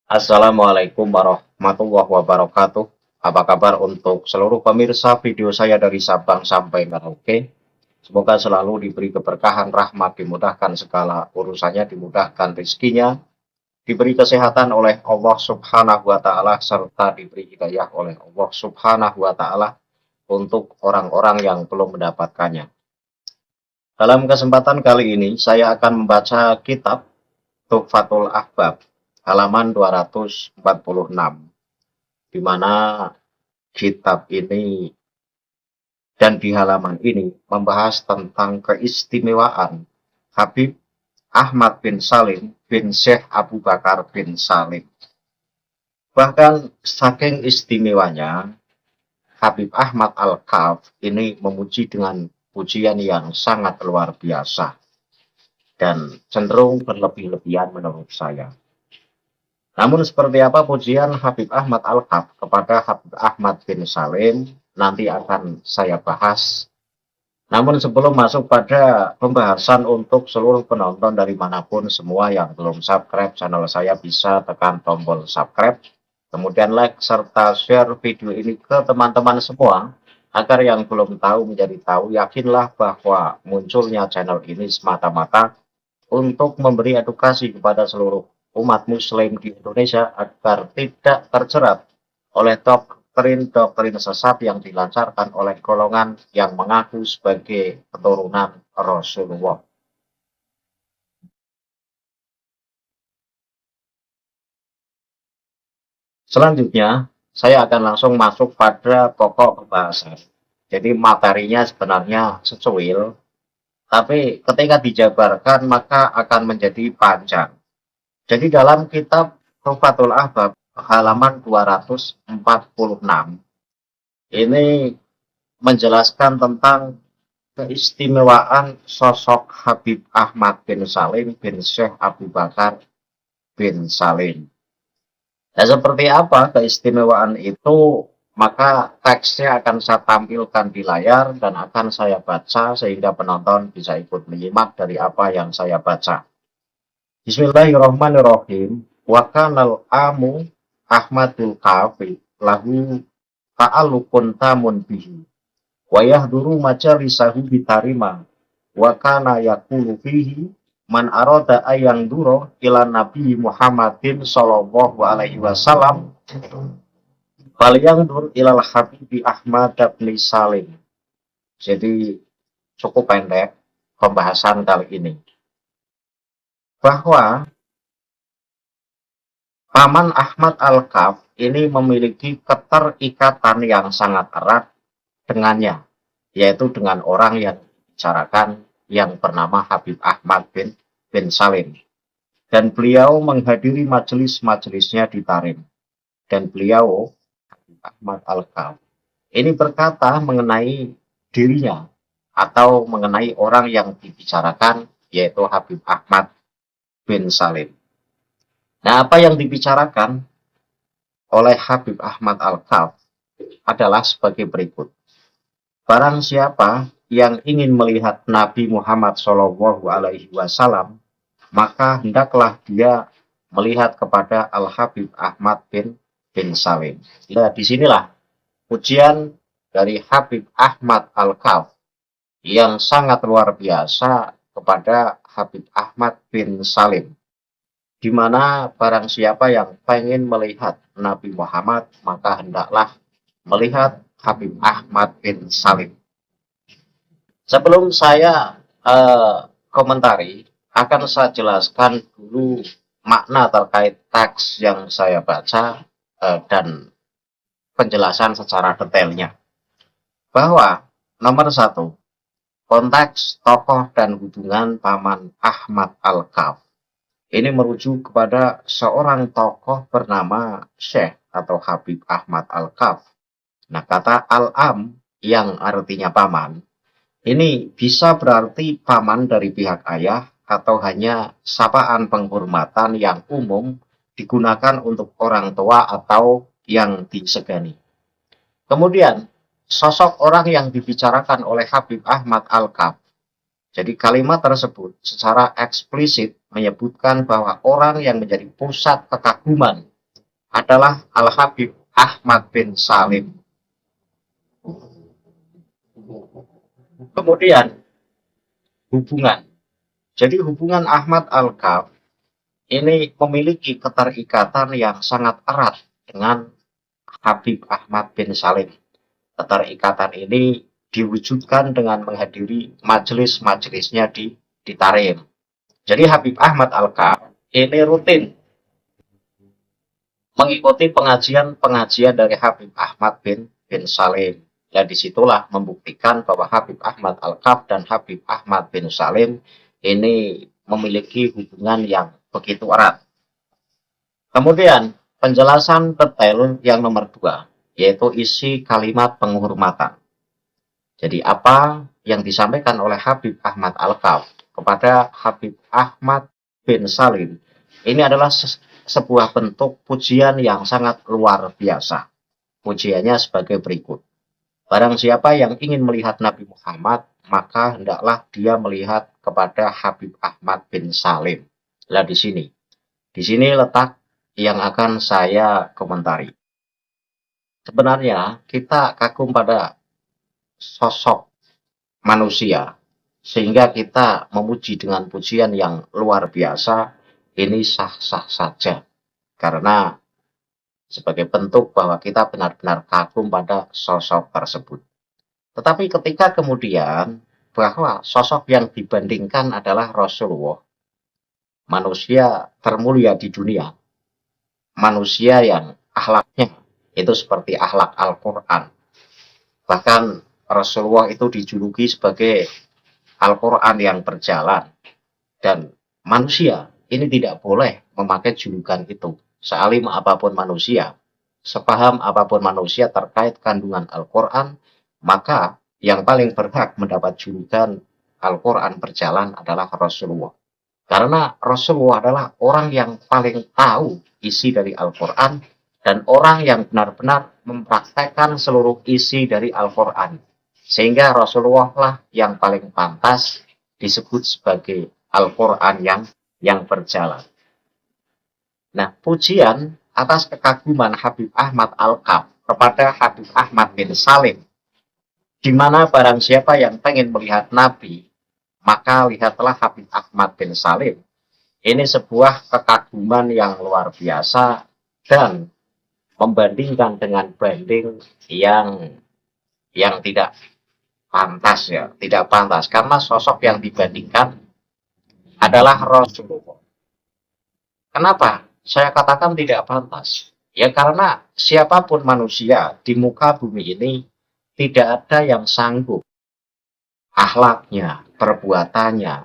Assalamualaikum warahmatullahi wabarakatuh. Apa kabar untuk seluruh pemirsa video saya dari Sabang sampai Merauke? Semoga selalu diberi keberkahan, rahmat, dimudahkan segala urusannya, dimudahkan rezekinya, diberi kesehatan oleh Allah Subhanahu wa Ta'ala, serta diberi hidayah oleh Allah Subhanahu wa Ta'ala untuk orang-orang yang belum mendapatkannya. Dalam kesempatan kali ini, saya akan membaca kitab Tuhfatul Ahbab, halaman 246. Di mana kitab ini dan di halaman ini membahas tentang keistimewaan Habib Ahmad bin Salim bin Syekh Abu Bakar bin Salim. Bahkan saking istimewanya, Habib Ahmad Al-Kaf ini memuji dengan pujian yang sangat luar biasa dan cenderung berlebih-lebihan menurut saya. Namun seperti apa pujian Habib Ahmad Al-Kaf kepada Habib Ahmad bin Salim nanti akan saya bahas. Namun sebelum masuk pada pembahasan untuk seluruh penonton dari manapun semua yang belum subscribe channel saya bisa tekan tombol subscribe. Kemudian like serta share video ini ke teman-teman semua. Agar yang belum tahu menjadi tahu, yakinlah bahwa munculnya channel ini semata-mata untuk memberi edukasi kepada seluruh umat muslim di Indonesia agar tidak terjerat oleh doktrin-doktrin sesat yang dilancarkan oleh golongan yang mengaku sebagai keturunan Rasulullah. Selanjutnya, saya akan langsung masuk pada pokok pembahasan. Jadi materinya sebenarnya secuil, tapi ketika dijabarkan maka akan menjadi panjang. Jadi dalam kitab Tuhfatul Ahbab halaman 246 ini menjelaskan tentang keistimewaan sosok Habib Ahmad bin Salim bin Syekh Abu Bakar bin Salim. Nah, seperti apa keistimewaan itu? Maka teksnya akan saya tampilkan di layar dan akan saya baca sehingga penonton bisa ikut menyimak dari apa yang saya baca. Bismillahirrahmanirrahim. Wa kanal amu Ahmadul Kafi lahu ta'alluqun tamun bihi. Wa yahduru majalisahu bitarima. Wa kana yaqulu fihi man arada ayang duro ila Nabi Muhammadin sallallahu alaihi wasallam fal yangdur ilal Habibi Ahmad bin Salim. Jadi cukup pendek pembahasan kali ini. Bahwa Paman Ahmad Al-Kaf ini memiliki keterikatan yang sangat erat dengannya, yaitu dengan orang yang dibicarakan yang bernama Habib Ahmad bin Salim. Dan beliau menghadiri majelis-majelisnya di Tarim. Dan beliau, Habib Ahmad Al-Kaf, ini berkata mengenai dirinya atau mengenai orang yang dibicarakan, yaitu Habib Ahmad bin Salim. Nah, apa yang dibicarakan oleh Habib Ahmad Al-Kaf adalah sebagai berikut. Barang siapa yang ingin melihat Nabi Muhammad Shallallahu Alaihi Wasallam, maka hendaklah dia melihat kepada Al-Habib Ahmad bin Salim. Nah, disinilah pujian dari Habib Ahmad Al-Kaf yang sangat luar biasa kepada Habib Ahmad bin Salim. Di mana barang siapa yang pengen melihat Nabi Muhammad, maka hendaklah melihat Habib Ahmad bin Salim. Sebelum saya komentari, akan saya jelaskan dulu makna terkait teks yang saya baca dan penjelasan secara detailnya. Bahwa nomor satu, konteks tokoh dan hubungan Paman Ahmad Al-Kaf. Ini merujuk kepada seorang tokoh bernama Syekh atau Habib Ahmad Al-Kaf. Nah, kata Al-Am yang artinya paman, ini bisa berarti paman dari pihak ayah atau hanya sapaan penghormatan yang umum digunakan untuk orang tua atau yang disegani. Kemudian, sosok orang yang dibicarakan oleh Habib Ahmad Al-Kaf. Jadi kalimat tersebut secara eksplisit menyebutkan bahwa orang yang menjadi pusat kekaguman adalah Al-Habib Ahmad bin Salim. Kemudian hubungan. Jadi hubungan Ahmad Al-Kaf ini memiliki keterikatan yang sangat erat dengan Habib Ahmad bin Salim. Keterikatan ini diwujudkan dengan menghadiri majelis-majelisnya di Tarim. Jadi Habib Ahmad Al-Kaf ini rutin mengikuti pengajian-pengajian dari Habib Ahmad bin Salim. Dan disitulah membuktikan bahwa Habib Ahmad Al-Kaf dan Habib Ahmad bin Salim ini memiliki hubungan yang begitu erat. Kemudian penjelasan detail yang nomor 2, yaitu isi kalimat penghormatan. Jadi apa yang disampaikan oleh Habib Ahmad Al-Kaf kepada Habib Ahmad bin Salim ini adalah sebuah bentuk pujian yang sangat luar biasa. Pujiannya sebagai berikut. Barang siapa yang ingin melihat Nabi Muhammad, maka hendaklah dia melihat kepada Habib Ahmad bin Salim. Nah di sini letak yang akan saya komentari. Sebenarnya kita kagum pada sosok manusia, sehingga kita memuji dengan pujian yang luar biasa, ini sah-sah saja. Karena sebagai bentuk bahwa kita benar-benar kagum pada sosok tersebut. Tetapi ketika kemudian bahwa sosok yang dibandingkan adalah Rasulullah, manusia termulia di dunia, manusia yang akhlaknya itu seperti akhlak Al-Quran. Bahkan Rasulullah itu dijuluki sebagai Al-Quran yang berjalan. Dan manusia ini tidak boleh memakai julukan itu. Sealim apapun manusia, sepaham apapun manusia terkait kandungan Al-Quran, maka yang paling berhak mendapat julukan Al-Quran berjalan adalah Rasulullah. Karena Rasulullah adalah orang yang paling tahu isi dari Al-Quran dan orang yang benar-benar mempraktekkan seluruh isi dari Al-Quran. Sehingga Rasulullah lah yang paling pantas disebut sebagai Al-Quran yang berjalan. Nah, pujian atas kekaguman Habib Ahmad Al-Kaf kepada Habib Ahmad bin Salim, di mana barang siapa yang pengen melihat Nabi, maka lihatlah Habib Ahmad bin Salim. Ini sebuah kekaguman yang luar biasa dan membandingkan dengan banding yang tidak pantas ya, tidak pantas karena sosok yang dibandingkan adalah Rasulullah. Kenapa? Saya katakan tidak pantas. Ya karena siapapun manusia di muka bumi ini tidak ada yang sanggup akhlaknya, perbuatannya,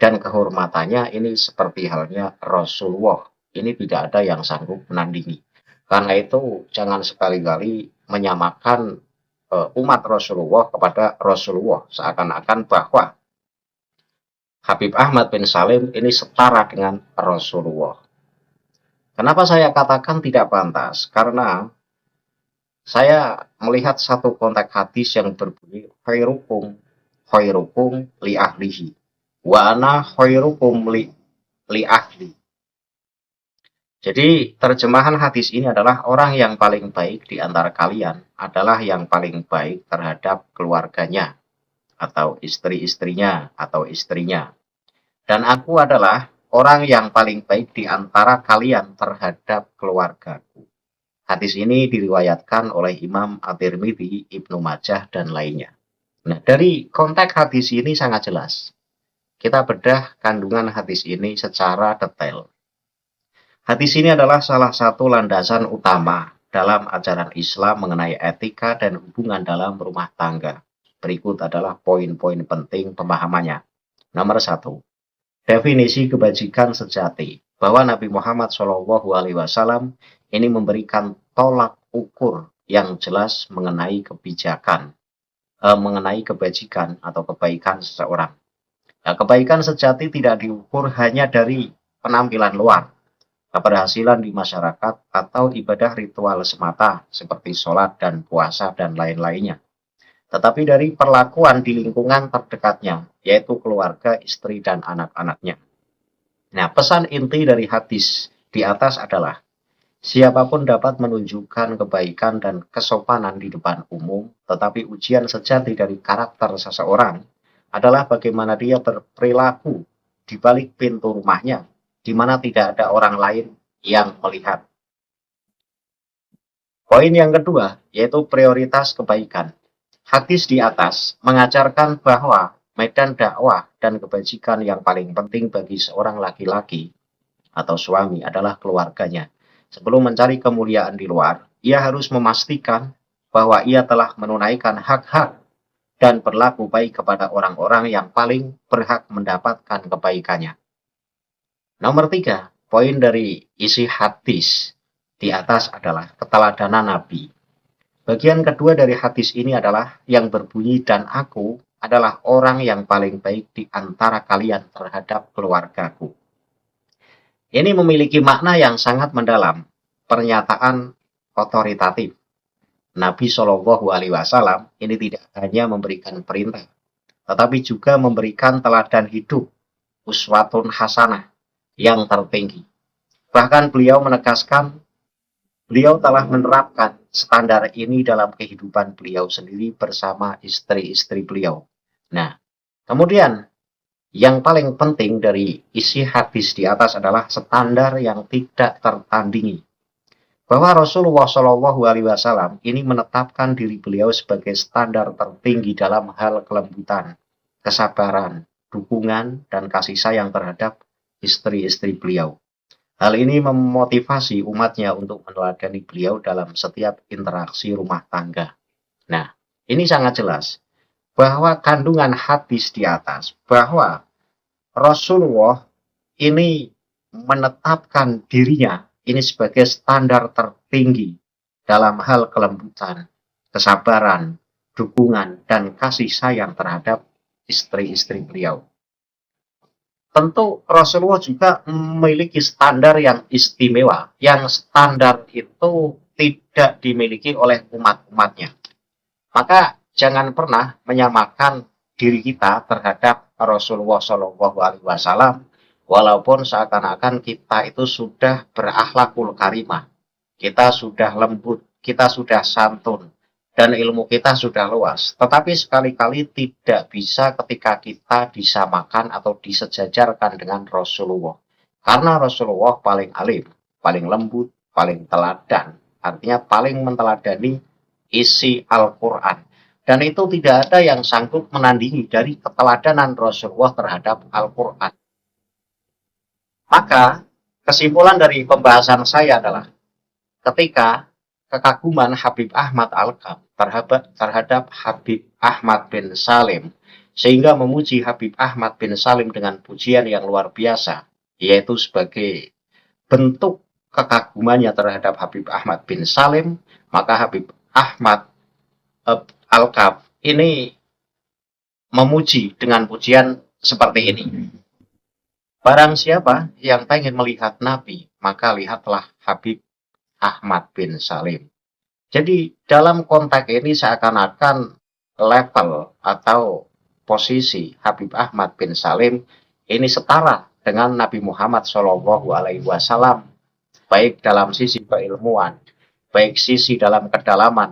dan kehormatannya ini seperti halnya Rasulullah. Ini tidak ada yang sanggup menandingi. Karena itu jangan sekali-kali menyamakan umat Rasulullah kepada Rasulullah. Seakan-akan bahwa Habib Ahmad bin Salim ini setara dengan Rasulullah. Kenapa saya katakan tidak pantas? Karena saya melihat satu konteks hadis yang berbunyi khairukum li ahlihi wa ana khairukum li ahli. Jadi terjemahan hadis ini adalah orang yang paling baik di antara kalian adalah yang paling baik terhadap keluarganya atau istri-istrinya atau istrinya. Dan aku adalah orang yang paling baik di antara kalian terhadap keluargaku. Hadis ini diriwayatkan oleh Imam At-Tirmidzi, Ibnu Majah, dan lainnya. Nah, dari konteks hadis ini sangat jelas. Kita bedah kandungan hadis ini secara detail. Hadis ini adalah salah satu landasan utama dalam ajaran Islam mengenai etika dan hubungan dalam rumah tangga. Berikut adalah poin-poin penting pemahamannya. Nomor 1. Definisi kebajikan sejati bahwa Nabi Muhammad SAW ini memberikan tolak ukur yang jelas mengenai mengenai kebajikan atau kebaikan seseorang. Nah, kebaikan sejati tidak diukur hanya dari penampilan luar, keberhasilan di masyarakat atau ibadah ritual semata seperti sholat dan puasa dan lain-lainnya. Tetapi dari perlakuan di lingkungan terdekatnya, yaitu keluarga, istri, dan anak-anaknya. Nah, pesan inti dari hadis di atas adalah, Siapapun dapat menunjukkan kebaikan dan kesopanan di depan umum, tetapi ujian sejati dari karakter seseorang adalah bagaimana dia berperilaku di balik pintu rumahnya, di mana tidak ada orang lain yang melihat. Poin yang kedua, yaitu prioritas kebaikan. Hadis di atas mengajarkan bahwa medan dakwah dan kebajikan yang paling penting bagi seorang laki-laki atau suami adalah keluarganya. Sebelum mencari kemuliaan di luar, ia harus memastikan bahwa ia telah menunaikan hak-hak dan berlaku baik kepada orang-orang yang paling berhak mendapatkan kebaikannya. Nomor 3, poin dari isi hadis di atas adalah keteladanan Nabi. Bagian kedua dari hadis ini adalah yang berbunyi, dan aku adalah orang yang paling baik di antara kalian terhadap keluargaku. Ini memiliki makna yang sangat mendalam, pernyataan otoritatif. Nabi Shallallahu Alaihi Wasallam ini tidak hanya memberikan perintah, tetapi juga memberikan teladan hidup, uswatun hasanah yang tertinggi. Bahkan beliau menegaskan, beliau telah menerapkan standar ini dalam kehidupan beliau sendiri bersama istri-istri beliau. Nah, kemudian yang paling penting dari isi hadis di atas adalah standar yang tidak tertandingi. Bahwa Rasulullah Shallallahu Alaihi Wasallam ini menetapkan diri beliau sebagai standar tertinggi dalam hal kelembutan, kesabaran, dukungan, dan kasih sayang terhadap istri-istri beliau. Hal ini memotivasi umatnya untuk meneladani beliau dalam setiap interaksi rumah tangga. Nah, ini sangat jelas bahwa kandungan hadis di atas, bahwa Rasulullah ini menetapkan dirinya ini sebagai standar tertinggi dalam hal kelembutan, kesabaran, dukungan, dan kasih sayang terhadap istri-istri beliau. Tentu Rasulullah juga memiliki standar yang istimewa, yang standar itu tidak dimiliki oleh umat-umatnya. Maka jangan pernah menyamakan diri kita terhadap Rasulullah Shallallahu Alaihi Wasallam, walaupun seakan-akan kita itu sudah berakhlakul karimah, kita sudah lembut, kita sudah santun, dan ilmu kita sudah luas. Tetapi sekali-kali tidak bisa ketika kita disamakan atau disejajarkan dengan Rasulullah. Karena Rasulullah paling alim, paling lembut, paling teladan. Artinya paling menteladani isi Al-Quran. Dan itu tidak ada yang sanggup menandingi dari keteladanan Rasulullah terhadap Al-Quran. Maka kesimpulan dari pembahasan saya adalah ketika kekaguman Habib Ahmad Alkam terhadap Habib Ahmad bin Salim, sehingga memuji Habib Ahmad bin Salim dengan pujian yang luar biasa, yaitu sebagai bentuk kekagumannya terhadap Habib Ahmad bin Salim, maka Habib Ahmad Alkam ini memuji dengan pujian seperti ini. Barang siapa yang pengen melihat Nabi, maka lihatlah Habib Ahmad bin Salim. Jadi dalam konteks ini seakan-akan level atau posisi Habib Ahmad bin Salim ini setara dengan Nabi Muhammad Shallallahu Alaihi Wasallam, baik dalam sisi keilmuan, baik sisi dalam kedalaman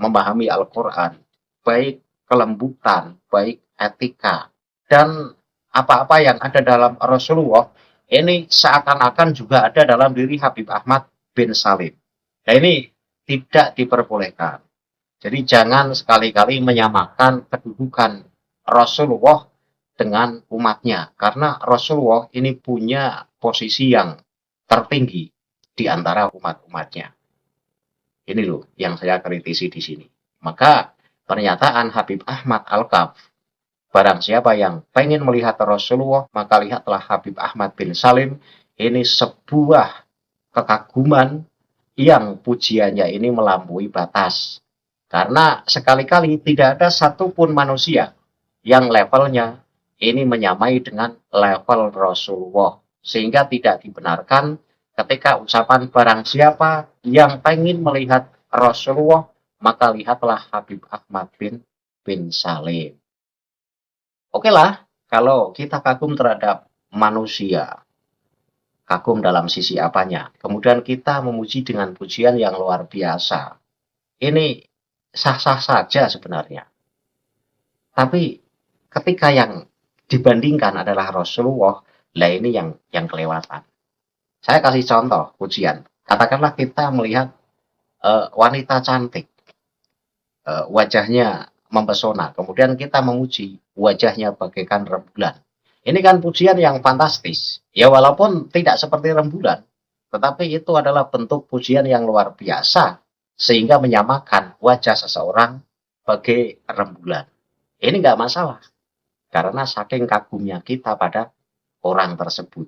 memahami Al-Quran, baik kelembutan, baik etika, dan apa-apa yang ada dalam Rasulullah ini seakan-akan juga ada dalam diri Habib Ahmad bin Salim. Nah, ini tidak diperbolehkan. Jadi jangan sekali-kali menyamakan kedudukan Rasulullah dengan umatnya, karena Rasulullah ini punya posisi yang tertinggi di antara umat-umatnya. Ini loh yang saya kritisi di sini. Maka pernyataan Habib Ahmad Alkaf, barang siapa yang pengen melihat Rasulullah, maka lihatlah Habib Ahmad bin Salim. Ini sebuah kekaguman yang pujiannya ini melampaui batas. Karena sekali-kali tidak ada satupun manusia yang levelnya ini menyamai dengan level Rasulullah. Sehingga tidak dibenarkan ketika ucapan barang siapa yang pengen melihat Rasulullah, maka lihatlah Habib Ahmad bin Salim. Oke lah, kalau kita kagum terhadap manusia, kagum dalam sisi apanya. Kemudian kita memuji dengan pujian yang luar biasa. Ini sah-sah saja sebenarnya. Tapi ketika yang dibandingkan adalah Rasulullah, lah ini yang kelewatan. Saya kasih contoh pujian. Katakanlah kita melihat wanita cantik, wajahnya mempesona. Kemudian kita memuji wajahnya bagaikan rembulan. Ini kan pujian yang fantastis. Ya walaupun tidak seperti rembulan, tetapi itu adalah bentuk pujian yang luar biasa sehingga menyamakan wajah seseorang sebagai rembulan. Ini nggak masalah karena saking kagumnya kita pada orang tersebut.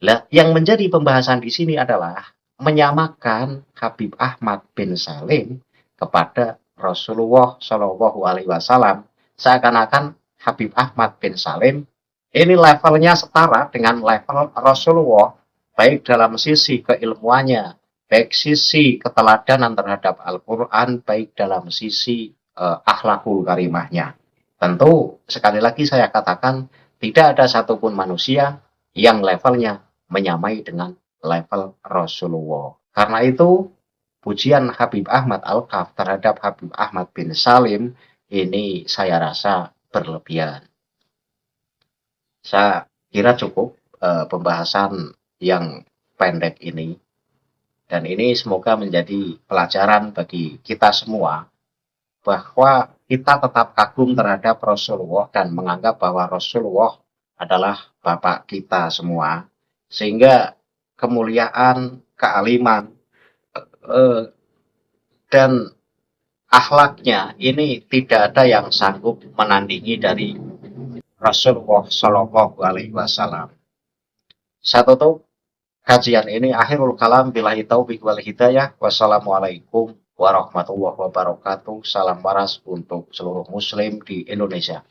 Lah, yang menjadi pembahasan di sini adalah menyamakan Habib Ahmad bin Salim kepada Rasulullah Shallallahu Alaihi Wasallam, seakan-akan Habib Ahmad bin Salim ini levelnya setara dengan level Rasulullah, baik dalam sisi keilmuannya, baik sisi keteladanan terhadap Al-Quran, baik dalam sisi akhlakul karimahnya. Tentu sekali lagi saya katakan tidak ada satupun manusia yang levelnya menyamai dengan level Rasulullah. Karena itu pujian Habib Ahmad Al-Kaf terhadap Habib Ahmad bin Salim ini saya rasa berlebihan. Saya kira cukup pembahasan yang pendek ini, dan ini semoga menjadi pelajaran bagi kita semua bahwa kita tetap kagum terhadap Rasulullah dan menganggap bahwa Rasulullah adalah Bapak kita semua, sehingga kemuliaan, kealiman, dan akhlaknya ini tidak ada yang sanggup menandingi dari Rasulullah Shallallahu Alaihi Wasallam. Saya tutup kajian ini, akhirul kalam, billahi taufiq wal hidayah. Wassalamualaikum warahmatullahi wabarakatuh. Salam waras untuk seluruh muslim di Indonesia.